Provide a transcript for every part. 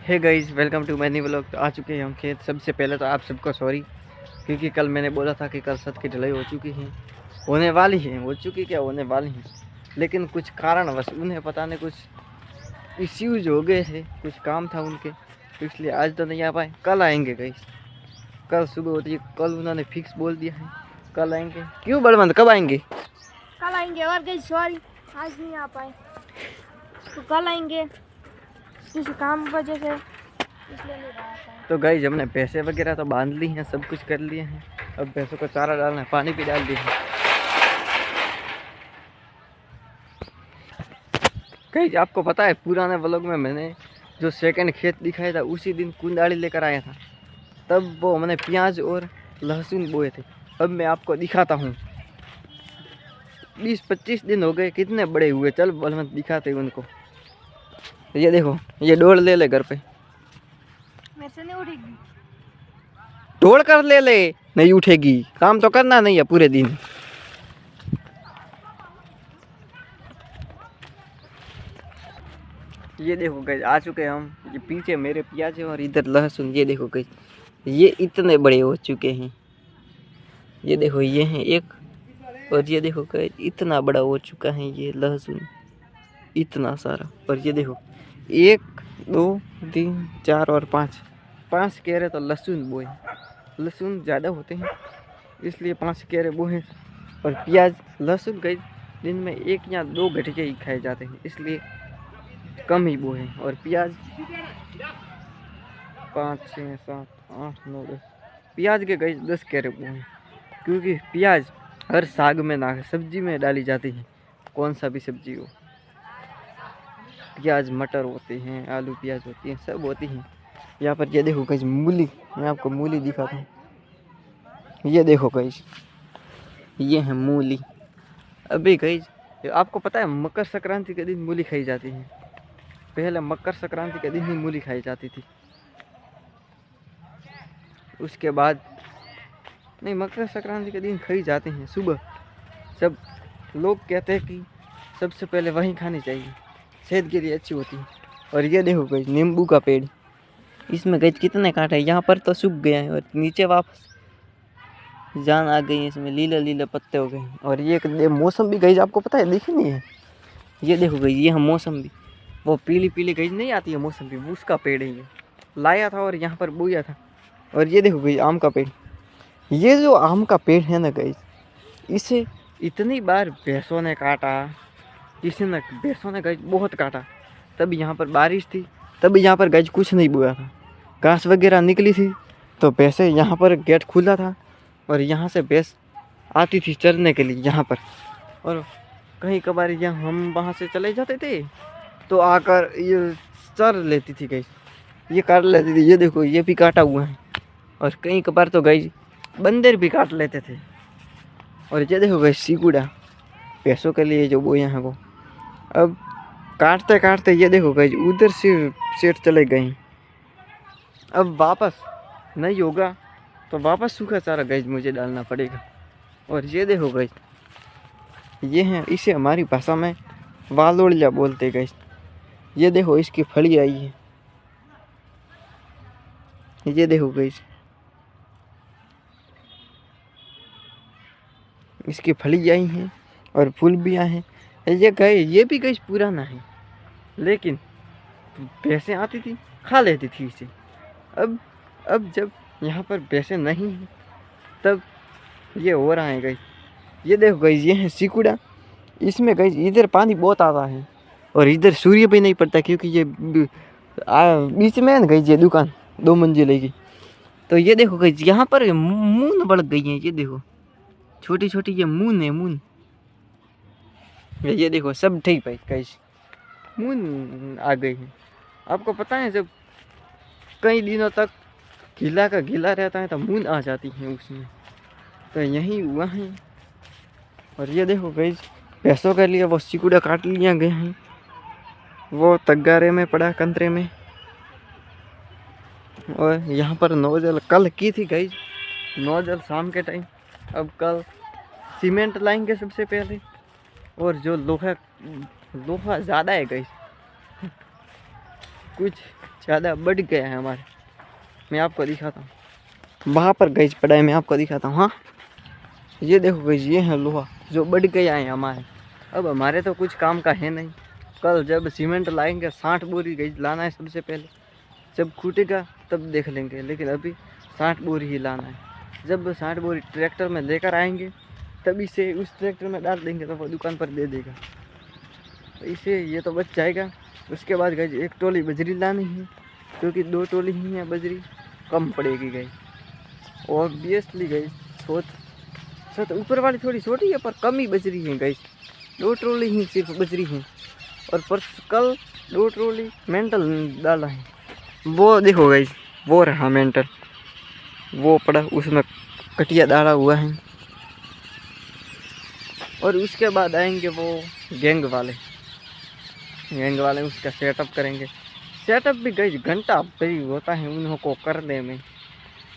Hey guys, welcome to many vlog. तो आ चुके हैं हम खेत। सबसे पहले तो आप सबको सॉरी, क्योंकि कल मैंने बोला था कि कल छत की ढलाई हो चुकी है, होने वाली है, हो चुकी क्या होने वाली है, लेकिन कुछ कारणवश उन्हें पता नहीं कुछ इश्यूज हो गए थे, कुछ काम था उनके, तो इसलिए आज तो नहीं आ पाए। कल आएंगे गाइस, कल सुबह होती है, कल उन्होंने फिक्स बोल दिया है, कल आएंगे। क्यों बड़वंत, कब आएंगे? कल आएंगे। और गई सॉरी आज नहीं आ पाए, तो कल आएंगे किसी काम वजह से, इसलिए नहीं आ पाए। तो गाइस हमने भैंसे वगैरह तो बांध ली हैं, सब कुछ कर लिए हैं। अब भैंसों को चारा डालना है, पानी भी डाल दिया है। कहीं आपको पता है, पुराने व्लॉग में मैंने जो सेकंड खेत दिखाया था उसी दिन कुंदाड़ी लेकर आया था, तब वो हमने प्याज और लहसुन बोए थे। अब मैं आपको दिखाता हूँ, 20-25 दिन हो गए, कितने बड़े हुए। चल बलवंत दिखाते हैं उनको। ये देखो, ये डोल ले ले घर पे, मेरे से नहीं उठेगी। तोड़ कर ले ले, नहीं उठेगी, काम तो करना नहीं है पूरे दिन। ये देखो गाइस, आ चुके हैं हम। ये पीछे मेरे प्याज है और इधर लहसुन। ये देखो गाइस, ये इतने बड़े हो चुके हैं। ये देखो, ये हैं एक, और ये देखो गाइस इतना बड़ा हो चुका है ये लहसुन, इतना सारा। और ये देखो, 1 2 3 4 और 5 केरे तो लहसुन बोए। लहसुन ज़्यादा होते हैं इसलिए 5 केरे बोए। और प्याज लहसुन गाइस दिन में 1 या 2 घटिके ही खाए जाते हैं, इसलिए कम ही बोए। और प्याज 5 6 7 8 9 10 प्याज के गाइस 10 केरे बोए हैं, क्योंकि प्याज हर साग में ना सब्जी में डाली जाती है, कौन सा भी सब्जी हो। प्याज मटर होते हैं, आलू प्याज होती हैं, सब होती हैं। यहाँ पर ये देखो गाइस मूली, मैं आपको मूली दिखाता हूँ। ये देखो गाइस, ये है मूली। अभी गाइस आपको पता है मकर संक्रांति के दिन मूली खाई जाती है। पहले मकर संक्रांति के दिन ही मूली खाई जाती थी, उसके बाद नहीं, मकर संक्रांति के दिन खाई जाते हैं सुबह। सब लोग कहते हैं कि सबसे पहले वही खानी चाहिए, सेहत के लिए अच्छी होती है। और ये देखो गाइस नींबू का पेड़, इसमें गाइस कितने कांटे हैं। यहाँ पर तो सूख गया है और नीचे वापस जान आ गई है, इसमें लीला लीला पत्ते हो गए हैं। और ये मौसम भी गाइस आपको पता है, देखी नहीं है? ये देखो गाइस, ये हम मौसम भी, वो पीली पीली गाइस नहीं आती है मौसम भी, उसका पेड़ है। ये लाया था और यहाँ पर बोया था। और ये देखो गाइस आम का पेड़। ये जो आम का पेड़ है ना गाइस, इसे इतनी बार भैंसों ने काटा, किसी ने भैंसों ने गाइस बहुत काटा। तब यहाँ पर बारिश थी, तब यहाँ पर गाइस कुछ नहीं बोया था, घास वगैरह निकली थी, तो भैंसे यहाँ पर गेट खुला था और यहाँ से भैंस आती थी चरने के लिए यहाँ पर। और कहीं कभार यहाँ हम वहाँ से चले जाते थे तो आकर ये चर लेती थी गाइस, ये काट लेती थी। ये देखो, ये भी काटा हुआ है। और कहीं कभार तो गाइस बंदर भी काट लेते थे। और ये देखो गाइस सिकुड़ा, भैंसों के लिए जो बोया है वो। अब काटते काटते ये देखो गाइस उधर से सेठ चले गए। अब वापस नहीं होगा तो वापस सूखा चारा गाइस मुझे डालना पड़ेगा। और ये देखो गाइस, ये है, इसे हमारी भाषा में वालोड़िया बोलते गाइस। ये देखो इसकी फली आई है, ये देखो गाइस इसकी फली आई हैं और फूल भी आए हैं। ये गए, ये भी गाइस पुराना है, लेकिन भैंसें आती थी खा लेती थी इसे। अब जब यहाँ पर भैंसें नहीं हैं तब ये हो रहा है गाइस। ये देखो गाइस, ये है सिकुड़ा, इसमें गाइस इधर पानी बहुत आता है और इधर सूर्य भी नहीं पड़ता, क्योंकि ये बीच में है ना गाइस ये दुकान 2 मंजिले की। तो ये देखो गाइस यहाँ पर मून बढ़ गई है, ये देखो छोटी छोटी ये मून है, मून। ये देखो सब ठीक भाई गाइस, मून आ गई है। आपको पता है जब कई दिनों तक गीला का गीला रहता है तो मून आ जाती है उसमें, तो यही हुआ है। और ये देखो गाइस भैंसों के लिए वो सिकुड़ा काट लिया गया है, वो तगारे में पड़ा कंतरे में। और यहाँ पर नोजल कल की थी गाइस, नोजल शाम के टाइम। अब कल सीमेंट लाएंगे सबसे पहले, और जो लोहा ज़्यादा है गाइस, कुछ ज़्यादा बढ़ गया है हमारे। मैं आपको दिखाता हूँ, वहाँ पर गैज पड़ा है, मैं आपको दिखाता हूँ। हाँ, ये देखो गैज, ये है लोहा जो बढ़ गया है हमारे। अब हमारे तो कुछ काम का है नहीं। कल जब सीमेंट लाएंगे 60 बोरी गैज लाना है सबसे पहले। जब खूटेगा तब देख लेंगे, लेकिन अभी 60 बोरी ही लाना है। जब 60 बोरी ट्रैक्टर में लेकर आएंगे तभी से उस ट्रैक्टर में डाल देंगे तो वो दुकान पर दे देगा। तो इसे ये तो बच जाएगा। उसके बाद गई एक टोली बजरी लानी है, क्योंकि 2 टोली ही है, बजरी कम पड़ेगी गई। और ऑब्वियसली गई छत ऊपर वाली थोड़ी छोटी है पर कम ही बजरी है गई। 2 ट्रॉली ही सिर्फ बजरी है। और कल 2 ट्रॉली मेंटल डाला है। वो देखो गई, वो रहा मेंटल, वो पड़ा, उसमें कटिया डाला हुआ है। और उसके बाद आएंगे वो गैंग वाले उसका सेटअप करेंगे। सेटअप भी गई घंटा भरी होता है उन्हों को करने में।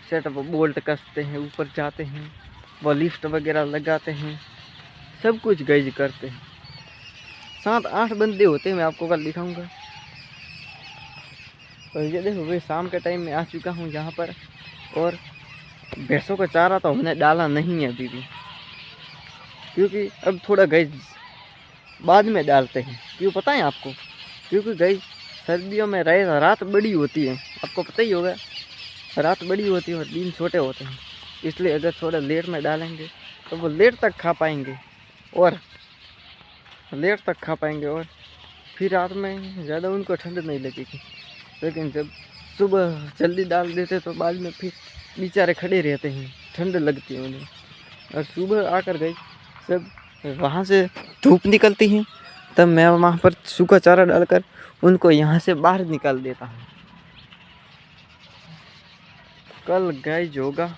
सेटअप बोल्ट कसते हैं, ऊपर जाते हैं, वो लिफ्ट वगैरह लगाते हैं, सब कुछ गई करते हैं। 7-8 बंदे होते हैं, मैं आपको कल दिखाऊंगा। और ये देखो भाई, शाम के टाइम में आ चुका हूँ यहाँ पर। और भैंसों का चारा तो हमने डाला नहीं है अभी भी, क्योंकि अब थोड़ा गई बाद में डालते हैं। क्यों पता है आपको? क्योंकि गई सर्दियों में रात बड़ी होती है, आपको पता ही होगा। रात बड़ी होती है और दिन छोटे होते हैं, इसलिए अगर थोड़ा लेट में डालेंगे तो वो लेट तक खा पाएंगे और फिर रात में ज़्यादा उनको ठंड नहीं लगेगी। लेकिन जब सुबह जल्दी डाल देते तो बाद में फिर बेचारे खड़े रहते हैं, ठंड लगती है उन्हें। और सुबह आकर गई सब वहाँ से धूप निकलती है, तब मैं वहाँ पर सूखा चारा डालकर उनको यहाँ से बाहर निकाल देता हूँ। कल गाइस होगा,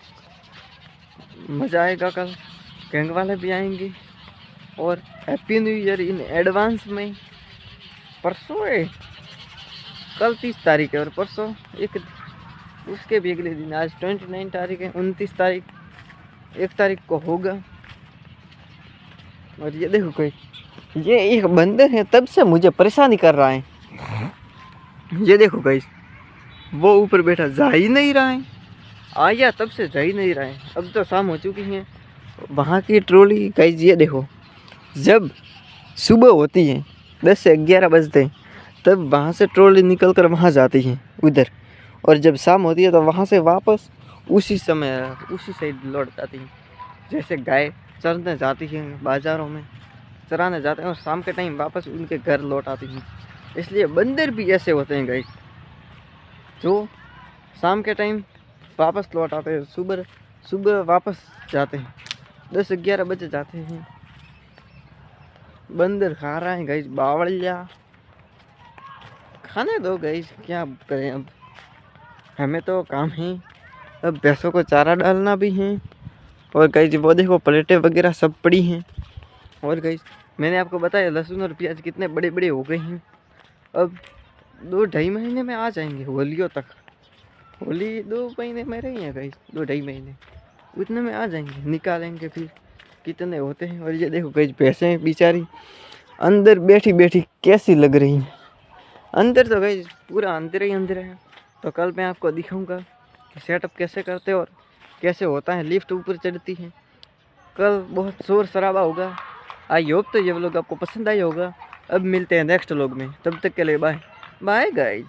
मज़ा आएगा। कल गैंग वाले भी आएंगे। और happy new year in advance में। परसों है, कल 30 तारीख है और परसों एक उसके भी अगले दिन, आज 29 तारीख है, 29 तारीख 1 तारीख को होगा। और ये देखो कोई, ये एक बंदर है, तब से मुझे परेशानी कर रहा है। ये देखो गाइस, वो ऊपर बैठा जा ही नहीं रहा है, आया तब से जा ही नहीं रहा है। अब तो शाम हो चुकी है। वहाँ की ट्रॉली गाइस, ये देखो, जब सुबह होती है 10 से 11 बजते हैं, तब वहाँ से ट्रॉली निकल कर वहाँ जाती है उधर। और जब शाम होती है तो वहाँ से वापस उसी समय उसी साइड लौट जाती है। जैसे गाय चरने जाती है, बाज़ारों में चराने जाते हैं और शाम के टाइम वापस उनके घर लौट आती हैं। इसलिए बंदर भी ऐसे होते हैं गाइस, जो शाम के टाइम वापस लौट आते हैं, सुबह वापस जाते हैं, 10-11 बजे जाते हैं। बंदर खा रहा है गाइस, बावड़िया खाने दो गाइस, क्या करें अब, हमें तो काम है। अब भैंसों को चारा डालना भी है। और गाइस वो देखो, प्लेटें वगैरह सब पड़ी हैं। और गाइस मैंने आपको बताया लहसुन और प्याज कितने बड़े बड़े हो गए हैं। अब 2-2.5 महीने में आ जाएंगे होलियों तक। होली 2 महीने में रही है गाइस, 2-2.5 महीने, उतने में आ जाएंगे। निकालेंगे फिर कितने होते हैं। और ये देखो गाइस, भैंसें बेचारी अंदर बैठी बैठी कैसी लग रही हैं। अंदर तो गाइस पूरा अंदर ही अंदर है। तो कल मैं आपको दिखाऊंगा कि सेटअप कैसे करते और कैसे होता है, लिफ्ट ऊपर चढ़ती है। कल बहुत शोर शराबा होगा। आई होप तो ये व्लॉग आपको पसंद आया होगा। अब मिलते हैं नेक्स्ट व्लॉग में, तब तक के लिए बाय बाय गाइज।